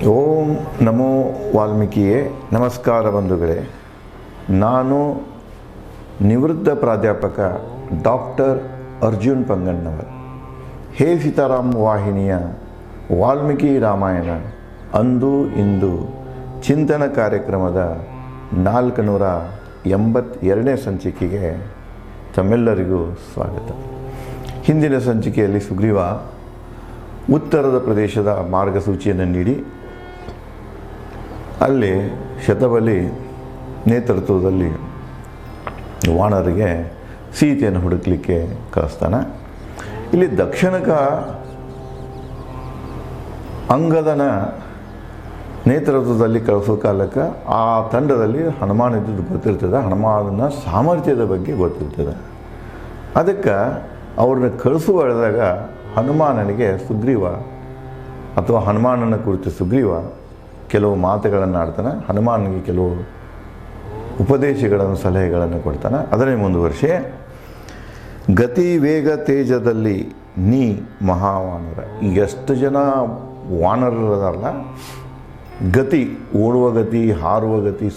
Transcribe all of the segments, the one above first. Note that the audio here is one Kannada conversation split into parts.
ಓಂ ನಮೋ ವಾಲ್ಮೀಕಿಯೇ. ನಮಸ್ಕಾರ ಬಂಧುಗಳೇ. ನಾನು ನಿವೃತ್ತ ಪ್ರಾಧ್ಯಾಪಕ ಡಾಕ್ಟರ್ ಅರ್ಜುನ್ ಪಂಗಣ್ಣವರ್. ಹೇ ಸೀತಾರಾಮ್ ವಾಹಿನಿಯ ವಾಲ್ಮೀಕಿ ರಾಮಾಯಣ ಅಂದು ಇಂದು ಚಿಂತನ ಕಾರ್ಯಕ್ರಮದ 482ನೇ ಸಂಚಿಕೆಗೆ ತಮ್ಮೆಲ್ಲರಿಗೂ ಸ್ವಾಗತ. ಹಿಂದಿನ ಸಂಚಿಕೆಯಲ್ಲಿ ಸುಗ್ರೀವ ಉತ್ತರದ ಪ್ರದೇಶದ ಮಾರ್ಗಸೂಚಿಯನ್ನು ನೀಡಿ ಅಲ್ಲಿ ಶತಬಲಿ ನೇತೃತ್ವದಲ್ಲಿ ವಾನರಿಗೆ ಸೀತೆಯನ್ನು ಹುಡುಕಲಿಕ್ಕೆ ಕಳಿಸ್ತಾನೆ. ಇಲ್ಲಿ ದಕ್ಷಿಣಕ ಅಂಗದನ ನೇತೃತ್ವದಲ್ಲಿ ಕಳಿಸೋ ಕಾಲಕ್ಕೆ ಆ ತಂಡದಲ್ಲಿ ಹನುಮಾನ್ ಇದ್ದದ್ದು ಗೊತ್ತಿರ್ತದೆ. ಹನುಮಾನನ ಸಾಮರ್ಥ್ಯದ ಬಗ್ಗೆ ಗೊತ್ತಿರ್ತದೆ. ಅದಕ್ಕೆ ಅವ್ರನ್ನ ಕಳಿಸುವಾಗ ಹನುಮಾನನಿಗೆ ಸುಗ್ರೀವ ಅಥವಾ ಹನುಮಾನನ ಕುರಿತು ಸುಗ್ರೀವ ಕೆಲವು ಮಾತುಗಳನ್ನು ಆಡ್ತಾನೆ. ಹನುಮಾನಿಗೆ ಕೆಲವು ಉಪದೇಶಗಳನ್ನು ಸಲಹೆಗಳನ್ನು ಕೊಡ್ತಾನೆ. ಅದನ್ನೇ ಮುಂದುವರಿಸಿ, ಗತಿ ವೇಗ ತೇಜದಲ್ಲಿ ನೀ ಮಹಾವಾನರ. ಈಗ ಎಷ್ಟು ಜನ ವಾನರರಲ್ಲ, ಗತಿ, ಓಡುವ ಗತಿ, ಹಾರುವ ಗತಿ,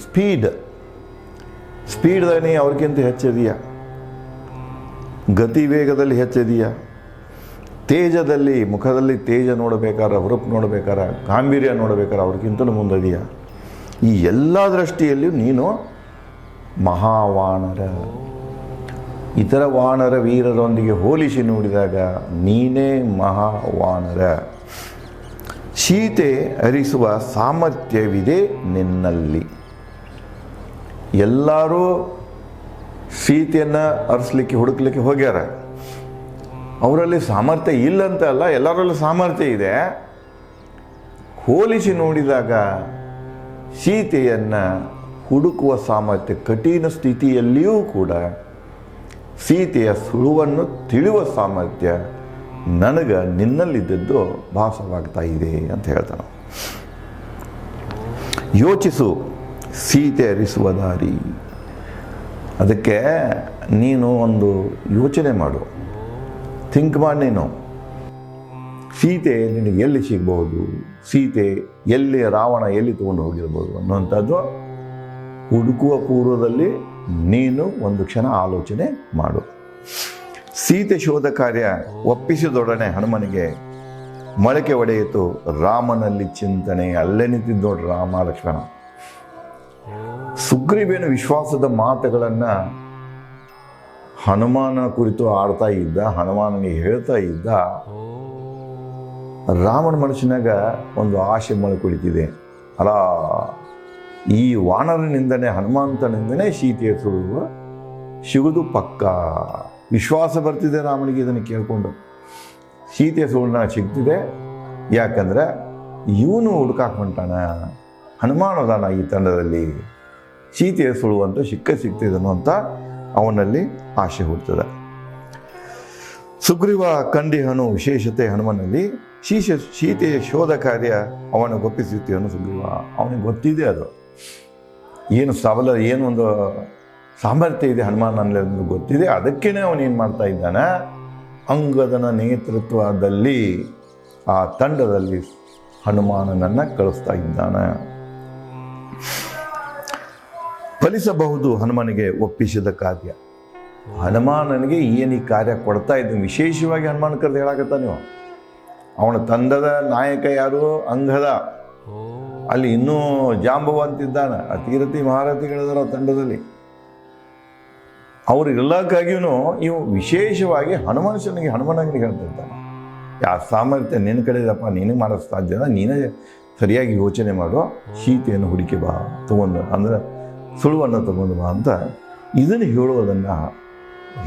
ಸ್ಪೀಡ್ದಾಗ ನೀ ಅವ್ರಿಗಿಂತ ಹೆಚ್ಚಿದೆಯಾ, ಗತಿ ವೇಗದಲ್ಲಿ ಹೆಚ್ಚಿದೆಯಾ, ತೇಜದಲ್ಲಿ, ಮುಖದಲ್ಲಿ ತೇಜ ನೋಡಬೇಕಾದ್ರೆ, ಹುರುಪು ನೋಡಬೇಕಾದ್ರೆ, ಗಾಂಭೀರ್ಯ ನೋಡಬೇಕಾದ್ರೆ ಅವ್ರಿಗಿಂತಲೂ ಮುಂದಿದೆಯಾ. ಈ ಎಲ್ಲ ದೃಷ್ಟಿಯಲ್ಲಿಯೂ ನೀನು ಮಹಾವಾನರ. ಇತರ ವಾನರ ವೀರರೊಂದಿಗೆ ಹೋಲಿಸಿ ನೋಡಿದಾಗ ನೀನೇ ಮಹಾವಾನರ. ಸೀತೆ ಹರಿಸುವ ಸಾಮರ್ಥ್ಯವಿದೆ ನಿನ್ನಲ್ಲಿ. ಎಲ್ಲರೂ ಸೀತೆಯನ್ನು ಹರಿಸ್ಲಿಕ್ಕೆ ಹುಡುಕ್ಲಿಕ್ಕೆ ಹೋಗ್ಯಾರ. ಅವರಲ್ಲಿ ಸಾಮರ್ಥ್ಯ ಇಲ್ಲಂತ ಅಲ್ಲ, ಎಲ್ಲರಲ್ಲೂ ಸಾಮರ್ಥ್ಯ ಇದೆ. ಹೋಲಿಸಿ ನೋಡಿದಾಗ ಸೀತೆಯನ್ನು ಹುಡುಕುವ ಸಾಮರ್ಥ್ಯ, ಕಠಿಣ ಸ್ಥಿತಿಯಲ್ಲಿಯೂ ಕೂಡ ಸೀತೆಯ ಸುಳುವನ್ನು ತಿಳಿಯುವ ಸಾಮರ್ಥ್ಯ ನನಗೆ ನಿನ್ನಲ್ಲಿದ್ದದ್ದು ಭಾಸವಾಗ್ತಾ ಇದೆ ಅಂತ ಹೇಳ್ತಾನೆ. ಯೋಚಿಸು ಸೀತೆ ಹರಿಸುವ ದಾರಿ. ಅದಕ್ಕೆ ನೀನು ಒಂದು ಯೋಚನೆ ಮಾಡು, ಥಿಂಕ್ ಮಾಡಿ. ನೀನು ಸೀತೆ ನಿನಗೆ ಎಲ್ಲಿ ಸಿಗ್ಬೋದು, ಸೀತೆ ಎಲ್ಲಿ, ರಾವಣ ಎಲ್ಲಿ ತೊಗೊಂಡು ಹೋಗಿರ್ಬೋದು ಅನ್ನುವಂಥದ್ದು ಹುಡುಕುವ ಪೂರ್ವದಲ್ಲಿ ನೀನು ಒಂದು ಕ್ಷಣ ಆಲೋಚನೆ ಮಾಡು. ಸೀತೆ ಶೋಧ ಕಾರ್ಯ ಒಪ್ಪಿಸಿದೊಡನೆ ಹನುಮನಿಗೆ ಮೊಳಕೆ ಒಡೆಯಿತು ರಾಮನಲ್ಲಿ ಚಿಂತನೆ. ಅಲ್ಲೇ ನಿಂತಿದ್ದು ನೋಡಿ ರಾಮ ಲಕ್ಷ್ಮಣ. ಸುಗ್ರೀವೇನು ವಿಶ್ವಾಸದ ಮಾತುಗಳನ್ನು ಹನುಮಾನ ಕುರಿತು ಆಡ್ತಾ ಇದ್ದ, ಹನುಮಾನನಿಗೆ ಹೇಳ್ತಾ ಇದ್ದ. ರಾಮನ ಮನಸ್ಸಿನಾಗ ಒಂದು ಆಸೆ ಮೊಳಕುಳಿತಿದೆ. ಅಲ್ಲ, ಈ ವಾನರನಿಂದನೇ, ಹನುಮಂತನಿಂದನೇ ಸೀತೆಯ ಸುಳುವ ಸಿಗುವುದು ಪಕ್ಕ. ವಿಶ್ವಾಸ ಬರ್ತಿದೆ ರಾಮನಿಗೆ ಇದನ್ನು ಕೇಳಿಕೊಂಡು. ಸೀತೆಯ ಸುಳ್ಳು ಸಿಗ್ತಿದೆ. ಯಾಕಂದ್ರೆ ಇವನು ಹುಡುಕಾಕ್ ಹೊಂಟಾನ, ಹನುಮಾನದಾನ ಈ ತಂಡದಲ್ಲಿ, ಸೀತೆಯ ಸುಳು ಅಂತ ಸಿಗ್ತಿದನು ಅಂತ ಅವನಲ್ಲಿ ಆಸೆ ಹುಡ್ತದೆ. ಸುಗ್ರೀವ ಕಂಡಿಹನು ವಿಶೇಷತೆ ಹನುಮನಲ್ಲಿ. ಸೀತೆಯ ಶೋಧ ಕಾರ್ಯ ಅವನು ಗೊಪ್ಪಿಸುತ್ತೀವನು ಸುಗ್ರೀವ. ಅವನಿಗೆ ಗೊತ್ತಿದೆ ಅದು ಏನು ಏನೊಂದು ಸಾಮರ್ಥ್ಯ ಇದೆ ಹನುಮಾನಲ್ಲಿ ಗೊತ್ತಿದೆ. ಅದಕ್ಕೇನೆ ಅವನೇನು ಮಾಡ್ತಾ ಇದ್ದಾನೆ, ಅಂಗದನ ನೇತೃತ್ವದಲ್ಲಿ ಆ ತಂಡದಲ್ಲಿ ಹನುಮಾನನನ್ನು ಕಳಿಸ್ತಾ ಇದ್ದಾನೆ. ಫಲಿಸಬಹುದು ಹನುಮನಿಗೆ ಒಪ್ಪಿಸಿದ ಕಾರ್ಯ. ಹನುಮಾನನಿಗೆ ಏನು ಈ ಕಾರ್ಯ ಕೊಡ್ತಾ ಇದ್ದೀನಿ, ವಿಶೇಷವಾಗಿ ಹನುಮಾನ ಕರೆದು ಹೇಳಕತ್ತ ನೀವು. ಅವನ ತಂಡದ ನಾಯಕ ಯಾರು, ಅಂಗದ. ಅಲ್ಲಿ ಇನ್ನೂ ಜಾಂಬವಂತಿದ್ದಾನೆ, ಅತಿರಥಿ ಮಹಾರಥಿಗಳಿದಾರ ತಂಡದಲ್ಲಿ. ಅವ್ರಿಗೆಲ್ಲಕ್ಕಾಗಿಯೂ ಇವು ವಿಶೇಷವಾಗಿ ಹನುಮನಿಗೆ ಹೇಳ್ತಾ ಇದ್ದಾನೆ, ಯಾವ ಸಾಮರ್ಥ್ಯ ನಿನ್ನ ಕಡೆ ಇದಪ್ಪ, ನೀನು ಮಾಡೋಕ್ಕೆ ಸಾಧ್ಯ, ನೀನೇ ಸರಿಯಾಗಿ ಯೋಚನೆ ಮಾಡು, ಸೀತೆಯನ್ನು ಹುಡುಕಿ ಬಾ, ತಗೊಂಡು ಅಂದ್ರೆ ಸುಳುವನ್ನು ತಗೊಂಡು ಬಾ ಅಂತ ಇದನ್ನು ಹೇಳುವುದನ್ನು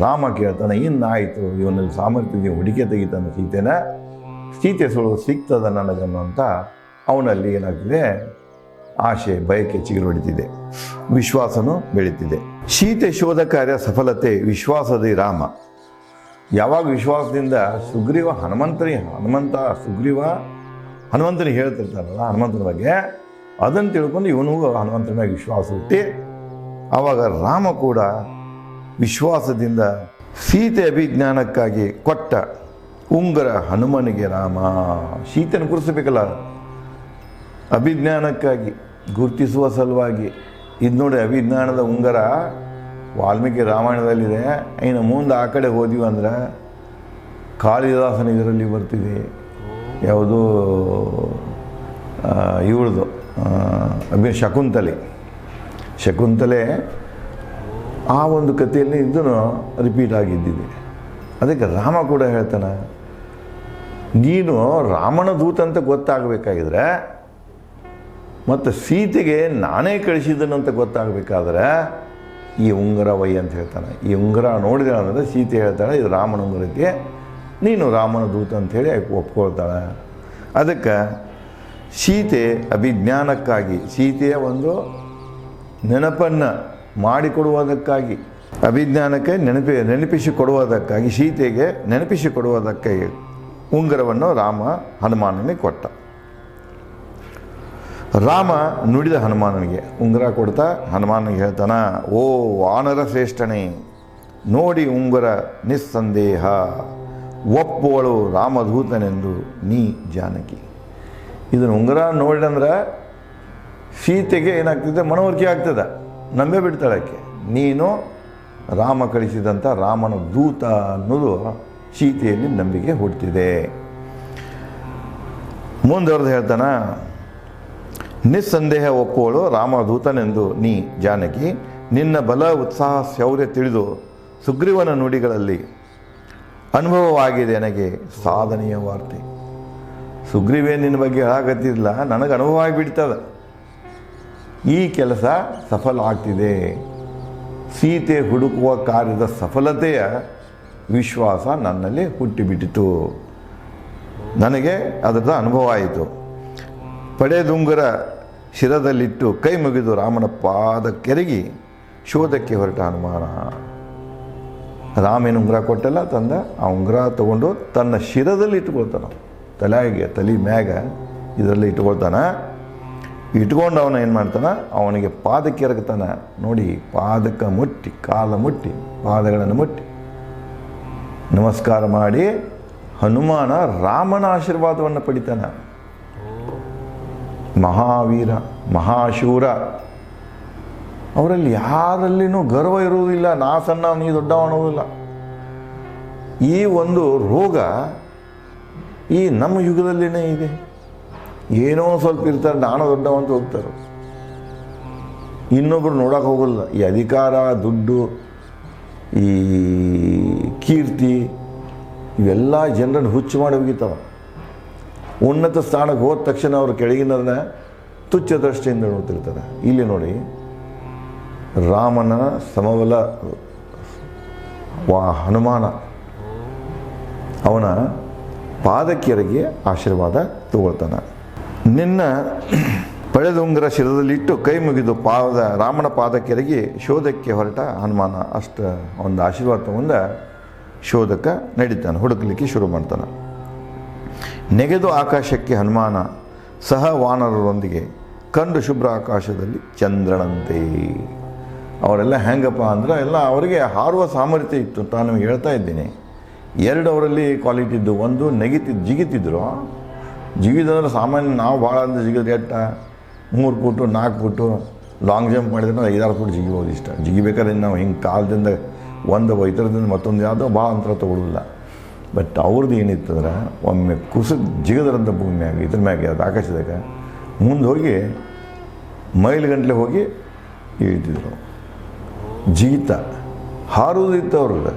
ರಾಮ ಕೇಳ್ತಾನೆ. ಇನ್ನಾಯಿತು, ಇವನಲ್ಲಿ ಸಾಮರ್ಥ್ಯ ಹುಡುಕೆ ತೆಗಿತಾನೆ ಸೀತೆ ಸುಳು ಸಿಗ್ತದ ನನಗನ್ನು ಅಂತ ಅವನಲ್ಲಿ ಏನಾಗ್ತಿದೆ, ಆಶೆ, ಬಯಕೆ ಚಿಗುರು ಹೊಡಿತಿದೆ, ವಿಶ್ವಾಸನೂ ಬೆಳೀತಿದೆ. ಸೀತೆ ಶೋಧ ಕಾರ್ಯ ಸಫಲತೆ ವಿಶ್ವಾಸದಿ ರಾಮ. ಯಾವಾಗ ವಿಶ್ವಾಸದಿಂದ ಸುಗ್ರೀವ ಹನುಮಂತನಿಗೆ ಹೇಳ್ತಿರ್ತಾರಲ್ಲ ಹನುಮಂತನ ಬಗ್ಗೆ, ಅದನ್ನು ತಿಳ್ಕೊಂಡು ಇವನಿಗೂ ಹನುಮಂತನ ಮೇಲೆ ವಿಶ್ವಾಸ ಹುಟ್ಟಿ ಆವಾಗ ರಾಮ ಕೂಡ ವಿಶ್ವಾಸದಿಂದ ಸೀತೆ ಅಭಿಜ್ಞಾನಕ್ಕಾಗಿ ಕೊಟ್ಟ ಉಂಗುರ ಹನುಮನಿಗೆ ರಾಮ. ಸೀತೆಯನ್ನು ಕೂರಿಸಬೇಕಲ್ಲ, ಅಭಿಜ್ಞಾನಕ್ಕಾಗಿ ಗುರುತಿಸುವ ಸಲುವಾಗಿ. ಇದು ನೋಡಿ, ಅಭಿಜ್ಞಾನದ ಉಂಗುರ ವಾಲ್ಮೀಕಿ ರಾಮಾಯಣದಲ್ಲಿದೆ. ಇನ್ನು ಮುಂದೆ ಆ ಕಡೆ ಹೋದ್ವಿ ಅಂದ್ರೆ ಕಾಳಿದಾಸನ ಇದರಲ್ಲಿ ಬರ್ತಿದೆ. ಯಾವುದು ಇವಳದು ಶಕುಂತಲೆ ಆ ಒಂದು ಕಥೆಯಲ್ಲಿ ಇದನ್ನು ರಿಪೀಟ್ ಆಗಿದ್ದಿದೆ. ಅದಕ್ಕೆ ರಾಮ ಕೂಡ ಹೇಳ್ತಾನೆ, ನೀನು ರಾಮನ ದೂತ ಅಂತ ಗೊತ್ತಾಗಬೇಕಾಗಿದ್ರೆ ಮತ್ತು ಸೀತೆಗೆ ನಾನೇ ಕಳಿಸಿದ್ದನಂತ ಗೊತ್ತಾಗಬೇಕಾದ್ರೆ ಈ ಉಂಗುರ ವೈ ಅಂತ ಹೇಳ್ತಾನೆ. ಈ ಉಂಗುರ ನೋಡಿದೆ ಅಂದರೆ ಸೀತೆ ಹೇಳ್ತಾಳೆ, ಇದು ರಾಮನ ಉಂಗುರಕ್ಕೆ, ನೀನು ರಾಮನ ದೂತ ಅಂಥೇಳಿ ಒಪ್ಕೊಳ್ತಾಳೆ. ಅದಕ್ಕೆ ಸೀತೆ ಅಭಿಜ್ಞಾನಕ್ಕಾಗಿ, ಸೀತೆಯ ಒಂದು ನೆನಪನ್ನು ಮಾಡಿಕೊಡುವುದಕ್ಕಾಗಿ, ಅಭಿಜ್ಞಾನಕ್ಕೆ ನೆನಪಿಸಿಕೊಡುವುದಕ್ಕಾಗಿ, ಸೀತೆಗೆ ನೆನಪಿಸಿಕೊಡುವುದಕ್ಕಾಗಿ ಉಂಗುರವನ್ನು ರಾಮ ಹನುಮಾನನಿಗೆ ಕೊಟ್ಟ. ರಾಮ ನುಡಿದ ಹನುಮಾನನಿಗೆ ಉಂಗುರ ಕೊಡ್ತಾ ಹನುಮಾನಿಗೆ ಹೇಳ್ತಾನ, ಓ ವಾನರ ಶ್ರೇಷ್ಠನೇ, ನೋಡಿ ಉಂಗುರ ನಿಸ್ಸಂದೇಹ, ಒಪ್ಪುವಳು ರಾಮದೂತನೆಂದು ನೀ ಜಾನಕಿ. ಇದನ್ನು ಉಂಗುರ ನೋಡಿದಂದ್ರೆ ಸೀತೆಗೆ ಏನಾಗ್ತದೆ, ಮನವರಿಕೆ ಆಗ್ತದೆ, ನಂಬೇ ಬಿಡ್ತಾಳಕ್ಕೆ, ನೀನು ರಾಮ ಕಳಿಸಿದಂಥ ರಾಮನ ದೂತ ಅನ್ನೋದು ಸೀತೆಯಲ್ಲಿ ನಂಬಿಕೆ ಹುಟ್ಟಿದೆ. ಮುಂದುವರೆದು ಹೇಳ್ತಾನ, ನಿಸ್ಸಂದೇಹ ಒಪ್ಪುವಳು ರಾಮದೂತನೆಂದು ನೀ ಜಾನಕಿ, ನಿನ್ನ ಬಲ ಉತ್ಸಾಹ ಶೌರ್ಯ ತಿಳಿದು ಸುಗ್ರೀವನ ನುಡಿಗಳಲ್ಲಿ ಅನುಭವವಾಗಿದೆ ನನಗೆ ಸಾಧನೆಯ ವಾರ್ತೆ. ಸುಗ್ರೀವೇ ನಿನ್ನ ಬಗ್ಗೆ ಹೇಳಾಕತ್ತಿಲ್ಲ, ನನಗೆ ಅನುಭವ ಆಗಿಬಿಡ್ತದೆ, ಈ ಕೆಲಸ ಸಫಲ ಆಗ್ತಿದೆ. ಸೀತೆ ಹುಡುಕುವ ಕಾರ್ಯದ ಸಫಲತೆಯ ವಿಶ್ವಾಸ ನನ್ನಲ್ಲಿ ಹುಟ್ಟಿಬಿಟ್ಟಿತು, ನನಗೆ ಅದರ ಅನುಭವ ಆಯಿತು. ಪಡೆದುಂಗುರ ಶಿರದಲ್ಲಿಟ್ಟು ಕೈ ಮುಗಿದು ರಾಮನ ಪಾದ ಕೆರಗಿ ಶೋಧಕ್ಕೆ ಹೊರಟ ಹನುಮಾನ. ರಾಮೇನು ಉಂಗುರ ಕೊಟ್ಟಲ್ಲ ತಂದ, ಆ ಉಂಗುರ ತಗೊಂಡು ತನ್ನ ಶಿರದಲ್ಲಿ ಇಟ್ಕೊಳ್ತಾನೆ, ತಲೆ ಮ್ಯಾಗ ಇದರಲ್ಲಿ ಇಟ್ಕೊಳ್ತಾನೆ. ಇಟ್ಕೊಂಡು ಅವನು ಏನು ಮಾಡ್ತಾನೆ, ಅವನಿಗೆ ಪಾದಕ್ಕೆ ಎರಗ್ತಾನೆ. ನೋಡಿ, ಪಾದಕ್ಕೆ ಮುಟ್ಟಿ, ಕಾಲ ಮುಟ್ಟಿ, ಪಾದಗಳನ್ನು ಮುಟ್ಟಿ ನಮಸ್ಕಾರ ಮಾಡಿ ಹನುಮಾನ ರಾಮನ ಆಶೀರ್ವಾದವನ್ನು ಪಡಿತಾನೆ. ಮಹಾವೀರ, ಮಹಾಶೂರ, ಅವರಲ್ಲಿ ಯಾರಲ್ಲಿನೂ ಗರ್ವ ಇರುವುದಿಲ್ಲ, ನಾ ಸಣ್ಣ ನೀ ದೊಡ್ಡವ ಅನ್ನೋದಿಲ್ಲ. ಈ ಒಂದು ರೋಗ ಈ ನಮ್ಮ ಯುಗದಲ್ಲಿನೇ ಇದೆ. ಏನೋ ಸ್ವಲ್ಪ ಇರ್ತಾರೆ, ನಾನು ದೊಡ್ಡವ ಅಂತ ಹೋಗ್ತಾರೆ, ಇನ್ನೊಬ್ರು ನೋಡೋಕೆ ಹೋಗಲ್ಲ. ಈ ಅಧಿಕಾರ, ದುಡ್ಡು, ಈ ಕೀರ್ತಿ ಇವೆಲ್ಲ ಜನರನ್ನು ಹುಚ್ಚು ಮಾಡಿ ಹೋಗಿತಾವ. ಉನ್ನತ ಸ್ಥಾನಕ್ಕೆ ಹೋದ ತಕ್ಷಣ ಅವರು ಕೆಳಗಿನದನ್ನ ತುಚ್ಛ ದೃಷ್ಟಿಯಿಂದ ನೋಡ್ತಿರ್ತಾರೆ. ಇಲ್ಲಿ ನೋಡಿ, ರಾಮನ ಸಮಬಲ ಹನುಮಾನ ಅವನ ಪಾದಕ್ಕೆರಗಿ ಆಶೀರ್ವಾದ ತಗೊಳ್ತಾನೆ. ನಿನ್ನ ಪಡೆದುಂಗುರ ಶಿರದಲ್ಲಿಟ್ಟು ಕೈ ಮುಗಿದು ರಾಮನ ಪಾದಕ್ಕೆರಗಿ ಶೋಧಕ್ಕೆ ಹೊರಟ ಹನುಮಾನ. ಅಷ್ಟು ಒಂದು ಆಶೀರ್ವಾದ ತಗೊಂಡ ಶೋಧಕ್ಕೆ ನಡೀತಾನೆ, ಹುಡುಕಲಿಕ್ಕೆ ಶುರು ಮಾಡ್ತಾನೆ. ನೆಗೆದು ಆಕಾಶಕ್ಕೆ ಹನುಮಾನ ಸಹ ವಾನರರೊಂದಿಗೆ ಕಂಡು ಶುಭ್ರ ಆಕಾಶದಲ್ಲಿ ಚಂದ್ರನಂತೆ. ಅವರೆಲ್ಲ ಹೆಂಗಪ್ಪ ಅಂದ್ರೆ ಎಲ್ಲ ಅವರಿಗೆ ಹಾರುವ ಸಾಮರ್ಥ್ಯ ಇತ್ತು. ನಾನು ನಿಮಗೆ ಹೇಳ್ತಾ ಇದ್ದೀನಿ, ಎರಡು ಅವರಲ್ಲಿ ಕ್ವಾಲಿಟಿ ಇದ್ದು. ಒಂದು ಜಿಗಿತಿದ್ರು. ಜಿಗಿದಂದ್ರೆ ಸಾಮಾನ್ಯ ನಾವು ಭಾಳ ಅಂದ್ರೆ ಜಿಗಿದ್ರೆ 3 ಫುಟು 4 ಫುಟು ಲಾಂಗ್ ಜಂಪ್ ಮಾಡಿದ್ರೆ 5-6 ಫುಟ್ ಜಿಗಿಬೋದು ಇಷ್ಟ. ಜಿಗಿಬೇಕಾದ್ರೆ ನಾವು ಹಿಂಗೆ ಕಾಲದಿಂದ ಒಂದು ಇತರದಿಂದ ಮತ್ತೊಂದು ಯಾವುದೋ ಭಾಳ ಅಂತರ ತೊಗೊಳ್ಳೋದಿಲ್ಲ. ಬಟ್ ಅವ್ರದ್ದು ಏನಿತ್ತಂದ್ರೆ ಒಮ್ಮೆ ಜಿಗದ್ರಂಥ ಭೂಮಿ ಮ್ಯಾಗ, ಇದ್ರ ಮ್ಯಾಗೆ, ಅದು ಆಕಾಶದಾಗ ಮುಂದೆ ಹೋಗಿ ಮೈಲ್ಗಂಟ್ಲೆ ಹೋಗಿ ಇಳ್ತಿದ್ರು. ಜಿಗಿತ ಹಾರುವುದಿತ್ತು ಅವ್ರಿಗೆ.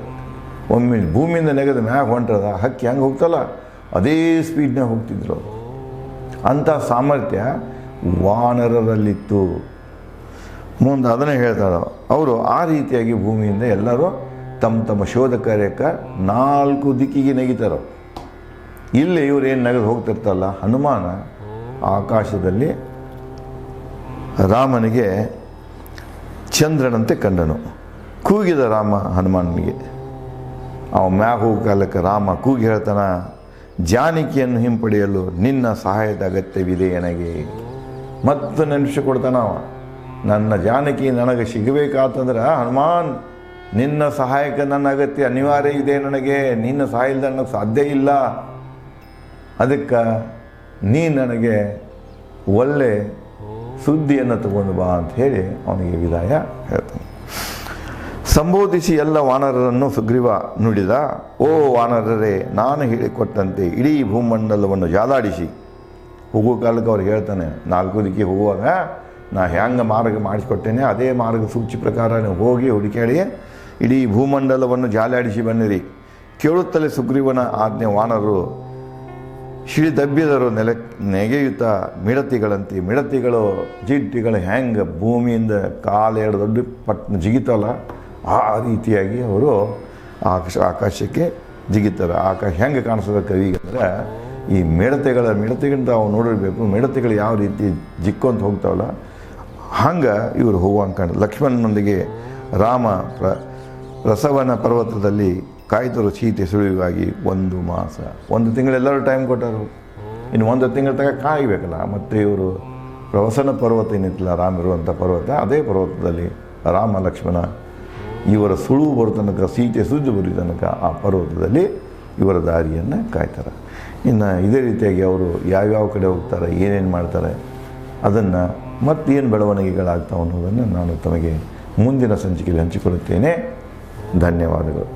ಒಮ್ಮೆ ಭೂಮಿಯಿಂದ ನೆಗೆದ ಮ್ಯಾಗ ಹೊಂಟದ ಹಕ್ಕಿ ಹೆಂಗೆ ಹೋಗ್ತಲ್ಲ ಅದೇ ಸ್ಪೀಡ್ನಾಗ ಹೋಗ್ತಿದ್ರು. ಅಂಥ ಸಾಮರ್ಥ್ಯ ವಾನರರಲ್ಲಿತ್ತು. ಮುಂದೆ ಅದನ್ನೇ ಹೇಳ್ತಾರೆ ಅವರು. ಆ ರೀತಿಯಾಗಿ ಭೂಮಿಯಿಂದ ಎಲ್ಲರೂ ತಮ್ಮ ತಮ್ಮ ಶೋಧ ಕಾರ್ಯಕ್ಕೆ 4 ದಿಕ್ಕಿಗೆ ನೆಗಿತಾರೋ. ಇಲ್ಲಿ ಇವರೇನು ನೆಗೆದು ಹೋಗ್ತಿರ್ತಲ್ಲ, ಹನುಮಾನ ಆಕಾಶದಲ್ಲಿ ರಾಮನಿಗೆ ಚಂದ್ರನಂತೆ ಕಂಡನು. ಕೂಗಿದ ರಾಮ ಹನುಮಾನನಿಗೆ. ಅವ ಮ್ಯಾಗ ಹೋಗೋ ಕಾಲಕ್ಕೆ ರಾಮ ಕೂಗಿ ಹೇಳ್ತಾನ, ಜಾನಕಿಯನ್ನು ಹಿಂಪಡೆಯಲು ನಿನ್ನ ಸಹಾಯದ ಅಗತ್ಯವಿದೆ ನನಗೆ. ಮತ್ತು ನೆನಪಿಸಿಕೊಡ್ತಾನ ಅವ, ನನ್ನ ಜಾನಕಿ ನನಗೆ ಸಿಗಬೇಕಾತಂದ್ರೆ ಹನುಮಾನ್ ನಿನ್ನ ಸಹಾಯಕ್ಕೆ ನನ್ನ ಅಗತ್ಯ ಅನಿವಾರ್ಯ ಇದೆ ನನಗೆ. ನಿನ್ನ ಸಹಾಯ ಇಲ್ಲದೆ ನನಗೆ ಸಾಧ್ಯ ಇಲ್ಲ. ಅದಕ್ಕೆ ನೀ ನನಗೆ ಒಳ್ಳೆ ಸುದ್ದಿಯನ್ನು ತಗೊಂಡು ಬಾ ಅಂತ ಹೇಳಿ ಅವನಿಗೆ ವಿದಾಯ ಹೇಳ್ತಾನೆ. ಸಂಬೋಧಿಸಿ ಎಲ್ಲ ವಾನರರನ್ನು ಸುಗ್ರೀವ ನುಡಿದ, ಓ ವಾನರರೇ, ನಾನು ಹೇಳಿಕೊಟ್ಟಂತೆ ಇಡೀ ಭೂಮಂಡಲವನ್ನು ಜಾಲಾಡಿಸಿ, ಹೋಗೋ ಕಾಲಕ್ಕೆ ಅವ್ರಿಗೆ ಹೇಳ್ತಾನೆ, 4 ದಿಕ್ಕಿಗೆ ಹೋಗುವಾಗ ನಾ ಹ್ಯಾಂಗೆ ಮಾರ್ಗ ಮಾಡಿಸ್ಕೊಟ್ಟೇನೆ ಅದೇ ಮಾರ್ಗ ಸೂಚಿ ಪ್ರಕಾರ ನೀವು ಹೋಗಿ ಹುಡುಕಾಡಿ ಇಡೀ ಭೂಮಂಡಲವನ್ನು ಜಾಲಾಡಿಸಿ ಬನ್ನಿರಿ. ಕೇಳುತ್ತಲೇ ಸುಗ್ರೀವನ ಆಜ್ಞೆ ವಾನರರು ಶಿಳಿದಬ್ಬಿದರು ನೆಗೆಯುತ್ತ ಮಿಡತಿಗಳಂತೆ. ಮಿಡತಿಗಳು ಜಿಟ್ಟಿಗಳು ಹೆಂಗೆ ಭೂಮಿಯಿಂದ ಕಾಲು 2 ದೊಡ್ಡ ಪಟ್ಟಣ ಜಿಗಿತಲ್ಲ ಆ ರೀತಿಯಾಗಿ ಅವರು ಆಕಾಶಕ್ಕೆ ಜಿಗಿತಾರೆ. ಆಕಾಶ ಹೆಂಗೆ ಕಾಣಿಸ್ತದೆ ಕವಿಗೆ ಅಂದರೆ ಈ ಮಿಡತೆಗಳಂತ ನಾವು ನೋಡಿರಬೇಕು. ಮಿಡತೆಗಳು ಯಾವ ರೀತಿ ಜಿಕ್ಕೊಂತ ಹೋಗ್ತಾವಲ್ಲ ಹಂಗೆ ಇವರು ಹೋಗುವಂಕೊಂಡು ಲಕ್ಷ್ಮಣನೊಂದಿಗೆ ರಾಮ ರಸವನ ಪರ್ವತದಲ್ಲಿ ಕಾಯ್ದರು ಸೀತೆ ಸುಳಿವಾಗಿ 1 ಮಾಸ. 1 ತಿಂಗಳೆಲ್ಲರೂ ಟೈಮ್ ಕೊಟ್ಟರು. ಇನ್ನು 1 ತಿಂಗಳ ತನಕ ಕಾಯಬೇಕಲ್ಲ. ಮತ್ತು ಇವರು ಪ್ರವಸನ ಪರ್ವತ ಏನಿತ್ತಲ್ಲ ರಾಮ ಇರುವಂಥ ಪರ್ವತ, ಅದೇ ಪರ್ವತದಲ್ಲಿ ರಾಮ ಲಕ್ಷ್ಮಣ ಇವರ ಸುಳುವು ಬರೋ ತನಕ, ಸೀತೆ ಸುದ್ದಿ ಬರೋ ತನಕ ಆ ಪರ್ವತದಲ್ಲಿ ಇವರ ದಾರಿಯನ್ನು ಕಾಯ್ತಾರೆ. ಇನ್ನು ಇದೇ ರೀತಿಯಾಗಿ ಅವರು ಯಾವ್ಯಾವ ಕಡೆ ಹೋಗ್ತಾರೆ, ಏನೇನು ಮಾಡ್ತಾರೆ, ಅದನ್ನು ಮತ್ತೇನು ಬೆಳವಣಿಗೆಗಳಾಗ್ತಾವೆ ಅನ್ನೋದನ್ನು ನಾನು ತಮಗೆ ಮುಂದಿನ ಸಂಚಿಕೆಯಲ್ಲಿ ಹಂಚಿಕೊಳ್ಳುತ್ತೇನೆ. ಧನ್ಯವಾದಗಳು.